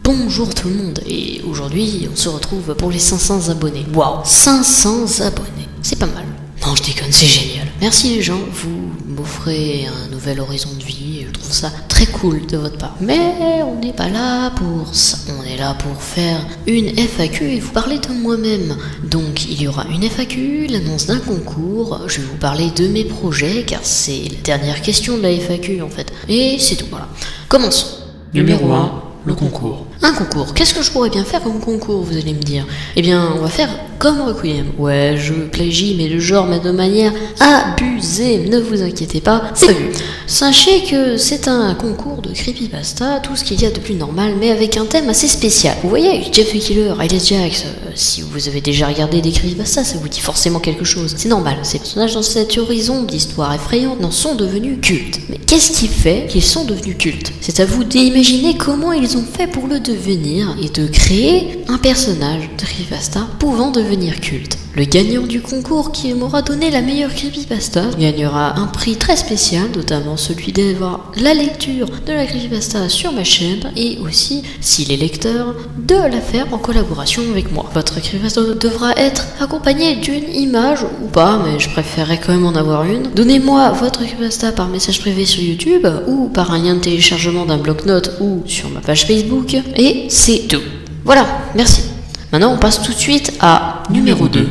Bonjour tout le monde, et aujourd'hui on se retrouve pour les 500 abonnés. Waouh, 500 abonnés, c'est pas mal. Non, je déconne, c'est génial. Merci les gens, vous m'offrez un nouvel horizon de vie, et je trouve ça très cool de votre part. Mais on n'est pas là pour ça, on est là pour faire une FAQ et vous parler de moi-même. Donc il y aura une FAQ, l'annonce d'un concours, je vais vous parler de mes projets, car c'est la dernière question de la FAQ en fait. Et c'est tout, voilà. Commençons. Numéro 1, le concours. Un concours, qu'est-ce que je pourrais bien faire comme concours, vous allez me dire? Eh bien, on va faire comme Requiem. Ouais, je plagie, mais de genre, mais de manière abusée, ne vous inquiétez pas, c'est vu. Sachez que c'est un concours de creepypasta, tout ce qu'il y a de plus normal, mais avec un thème assez spécial. Vous voyez, Jeff the Killer, Riley Jacks, si vous avez déjà regardé des creepypasta, ça vous dit forcément quelque chose. C'est normal, ces personnages dans cet horizon d'histoire effrayante n'en sont devenus cultes. Mais qu'est-ce qui fait qu'ils sont devenus cultes? C'est à vous d'imaginer comment ils ont fait pour le devenir et de créer un personnage de creepypasta pouvant devenir culte. Le gagnant du concours qui m'aura donné la meilleure creepypasta gagnera un prix très spécial, notamment celui d'avoir la lecture de la creepypasta sur ma chaîne et aussi, s'il est lecteur, de la faire en collaboration avec moi. Votre creepypasta devra être accompagné d'une image ou pas, mais je préférerais quand même en avoir une. Donnez-moi votre creepypasta par message privé sur YouTube ou par un lien de téléchargement d'un bloc-notes ou sur ma page Facebook et c'est tout. Voilà, merci. Maintenant on passe tout de suite à Numéro 2,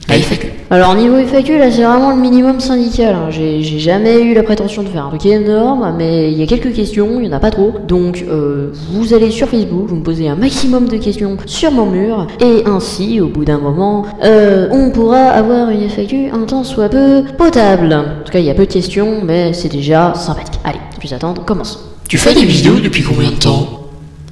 la FAQ. Alors niveau FAQ, là c'est vraiment le minimum syndical, hein. J'ai jamais eu la prétention de faire un truc énorme, mais il y a quelques questions, il n'y en a pas trop. Donc vous allez sur Facebook, vous me posez un maximum de questions sur mon mur, et ainsi au bout d'un moment, on pourra avoir une FAQ un tant soit peu potable. En tout cas il y a peu de questions, mais c'est déjà sympathique. Allez, plus attendre, commence. Tu fais des vidéos depuis combien de temps?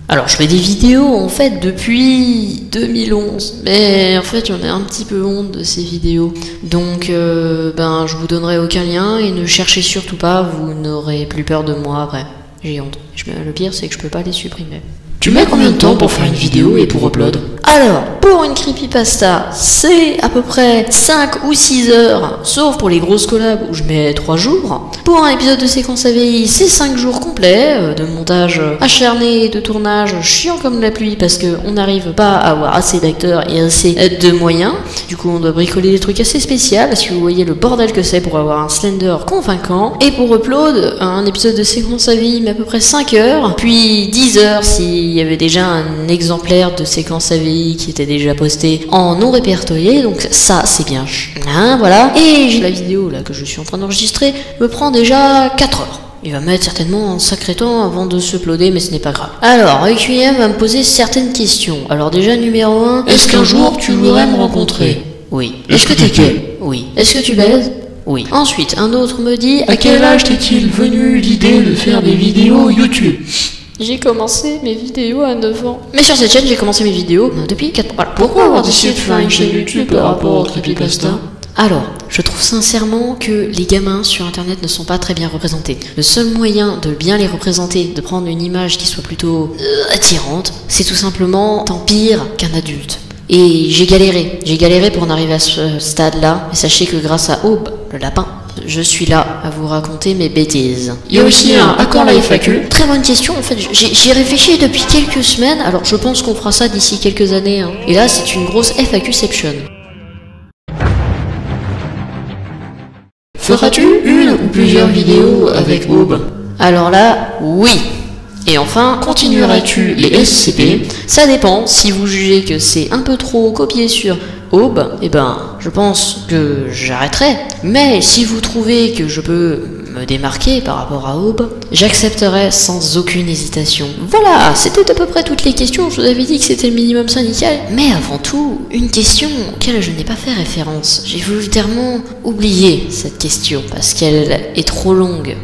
Alors je fais des vidéos en fait depuis 2011, mais en fait j'en ai un petit peu honte de ces vidéos, donc je vous donnerai aucun lien et ne cherchez surtout pas, vous n'aurez plus peur de moi après, j'ai honte. Le pire c'est que je peux pas les supprimer. Tu mets combien de temps pour faire une vidéo et pour upload? Alors, pour une creepypasta, c'est à peu près 5 ou 6 heures, sauf pour les grosses collabs où je mets 3 jours. Pour un épisode de séquence AVI, c'est 5 jours complets, de montage acharné, de tournage chiant comme la pluie parce qu'on n'arrive pas à avoir assez d'acteurs et assez de moyens. Du coup, on doit bricoler des trucs assez spéciaux, parce que vous voyez le bordel que c'est pour avoir un Slender convaincant. Et pour upload, un épisode de séquence AVI met à peu près 5 heures, puis 10 heures s'il y avait déjà un exemplaire de séquence AVI qui était déjà posté en non répertorié, donc ça c'est bien. Hein, voilà. Et j'ai la vidéo là que je suis en train d'enregistrer me prend déjà 4 heures. Il va mettre certainement un sacré temps avant de se uploader, mais ce n'est pas grave. Alors, Requiem va me poser certaines questions. Alors déjà, numéro 1... Est-ce qu'un jour tu voudrais me rencontrer? Oui. Est-ce que t'es gay? Oui. Est-ce que tu baises? Oui. Ensuite, un autre me dit... À quel âge t'est-il venu l'idée de faire des vidéos YouTube? J'ai commencé mes vidéos à 9 ans. Mais sur cette chaîne, j'ai commencé mes vidéos depuis 4 ans. Voilà. Pourquoi avoir décidé de faire une chaîne YouTube par rapport au creepypasta? Alors, je trouve sincèrement que les gamins sur internet ne sont pas très bien représentés. Le seul moyen de bien les représenter, de prendre une image qui soit plutôt attirante, c'est tout simplement tant pire qu'un adulte. Et j'ai galéré pour en arriver à ce stade-là, mais sachez que grâce à Aube, le lapin, je suis là à vous raconter mes bêtises. Il y a aussi un à quand la FAQ? Très bonne question, en fait, j'y réfléchi depuis quelques semaines, alors je pense qu'on fera ça d'ici quelques années, hein. Et là, c'est une grosse FAQ-ception. Feras-tu une ou plusieurs vidéos avec Aube? Alors là, oui. Et enfin, continueras-tu les SCP? Ça dépend, si vous jugez que c'est un peu trop copié sur Aube, eh ben, je pense que j'arrêterai. Mais si vous trouvez que je peux me démarquer par rapport à Aube, j'accepterai sans aucune hésitation. Voilà, c'était à peu près toutes les questions, je vous avais dit que c'était le minimum syndical. Mais avant tout, une question auquel je n'ai pas fait référence. J'ai volontairement oublié cette question, parce qu'elle est trop longue.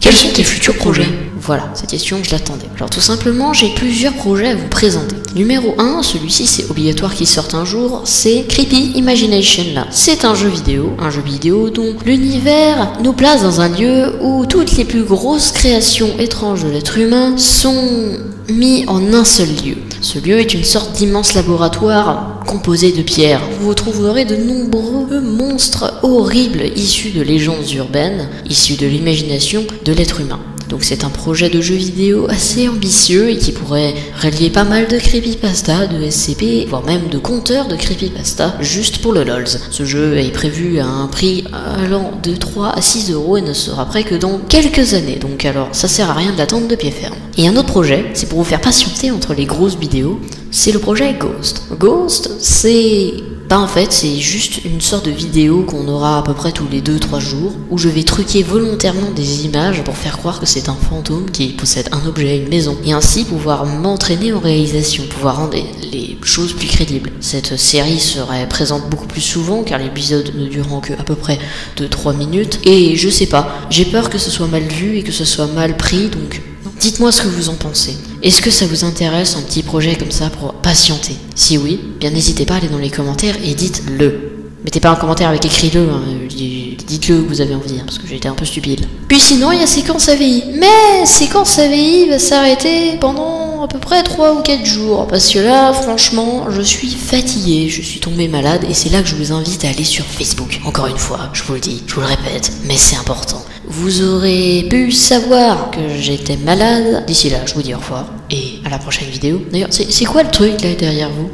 Quels sont tes futurs projets? Voilà, cette question je l'attendais. Alors tout simplement, j'ai plusieurs projets à vous présenter. Numéro 1, celui-ci c'est obligatoire qu'il sorte un jour, c'est Creepy Imagination là. C'est un jeu vidéo dont l'univers nous place dans un lieu où toutes les plus grosses créations étranges de l'être humain sont mis en un seul lieu. Ce lieu est une sorte d'immense laboratoire composé de pierres. Vous trouverez de nombreux monstres horribles issus de légendes urbaines, issus de l'imagination de l'être humain. Donc c'est un projet de jeu vidéo assez ambitieux et qui pourrait relier pas mal de creepypasta, de SCP, voire même de compteurs de creepypasta, juste pour le LOLs. Ce jeu est prévu à un prix allant de 3 à 6 euros et ne sera prêt que dans quelques années, donc alors ça sert à rien de l'attendre de pied ferme. Et un autre projet, c'est pour vous faire patienter entre les grosses vidéos, c'est le projet Ghost. Ghost, c'est... en fait, c'est juste une sorte de vidéo qu'on aura à peu près tous les 2-3 jours, où je vais truquer volontairement des images pour faire croire que c'est un fantôme qui possède un objet, une maison, et ainsi pouvoir m'entraîner en réalisation, pouvoir rendre les choses plus crédibles. Cette série serait présente beaucoup plus souvent, car l'épisode ne durant que à peu près 2-3 minutes, et je sais pas, j'ai peur que ce soit mal vu et que ce soit mal pris, donc... dites-moi ce que vous en pensez. Est-ce que ça vous intéresse un petit projet comme ça pour patienter? Si oui, bien n'hésitez pas à aller dans les commentaires et dites-le. Mettez pas un commentaire avec écrit-le, hein. Dites-le que vous avez envie, hein, parce que j'ai été un peu stupide. Puis sinon, il y a Séquence AVI. Mais Séquence AVI va s'arrêter pendant à peu près 3 ou 4 jours. Parce que là, franchement, je suis fatigué, je suis tombé malade, et c'est là que je vous invite à aller sur Facebook. Encore une fois, je vous le dis, je vous le répète, mais c'est important. Vous aurez pu savoir que j'étais malade. D'ici là, je vous dis au revoir et à la prochaine vidéo. D'ailleurs, c'est quoi le truc là derrière vous?